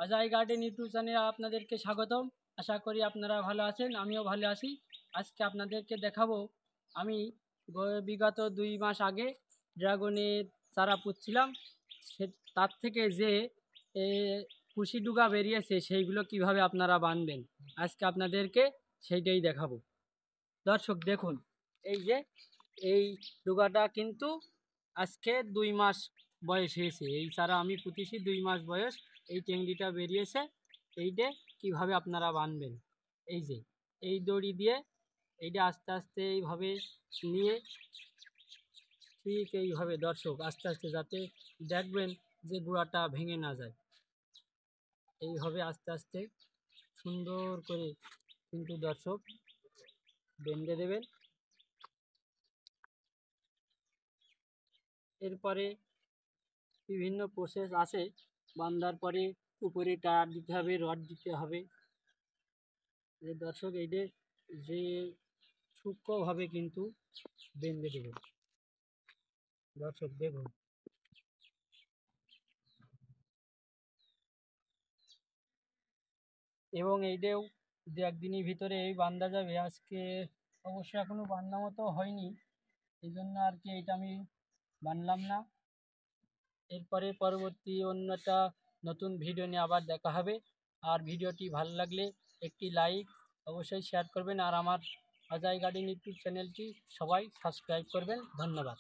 Ajay garden YouTube চ্যানেলে আপনাদেরকে স্বাগতম। আশা করি আপনারা ভালো আছেন, আমিও ভালো আছি। আজকে আপনাদেরকে দেখাবো আমি বিগত 2 মাস আগে ড্রাগনের চারা পুঁতছিলাম, সে তার থেকে যে এ, কুশি ডুগা বেরিয়েছে সেইগুলো কিভাবে আপনারা বানবেন আজকে আপনাদেরকে সেইটাই দেখাবো। দর্শক দেখুন, এই যে এই ডুগাটা কিন্তু আজকে 2 মাস বয়স হয়েছে। এই চারা আমি পুঁতেছি 2 মাস বয়স। এই টেংরিটা বেরিয়েছে, এইটা কিভাবে আপনারা বানবেন। এই যে এই দড়ি দিয়ে এইটা আস্তে আস্তে এইভাবে নিয়ে, ঠিক এইভাবে দর্শক আস্তে আস্তে, যাতে দেখবেন যে গুঁড়াটা ভেঙে না যায়, এইভাবে আস্তে আস্তে সুন্দর করে কিন্তু দর্শক বেঁধে দেবেন। এরপরে বিভিন্ন প্রসেস আছে, বাঁধার পরে উপরে টায়ার দিতে হবে, রড দিতে হবে। যে দর্শক এইটা যে সূক্ষ্মভাবে কিন্তু বেঁধে দেবে। দর্শক দেখুন, এবং এইটাও 1 দিনের ভিতরে এই বান্ধা যাবে। আজকে অবশ্য এখনও বান্ধা মতো হয়নি, এই জন্য আর কি এটা আমি বানলাম না। এরপরে পরবর্তী অন্য একটা নতুন ভিডিও নিয়ে আবার দেখা হবে। আর ভিডিওটি ভালো লাগলে একটি লাইক অবশ্যই শেয়ার করবেন, আর আমার অজয় গার্ডেন ইউটিউব চ্যানেলটি সবাই সাবস্ক্রাইব করবেন। ধন্যবাদ।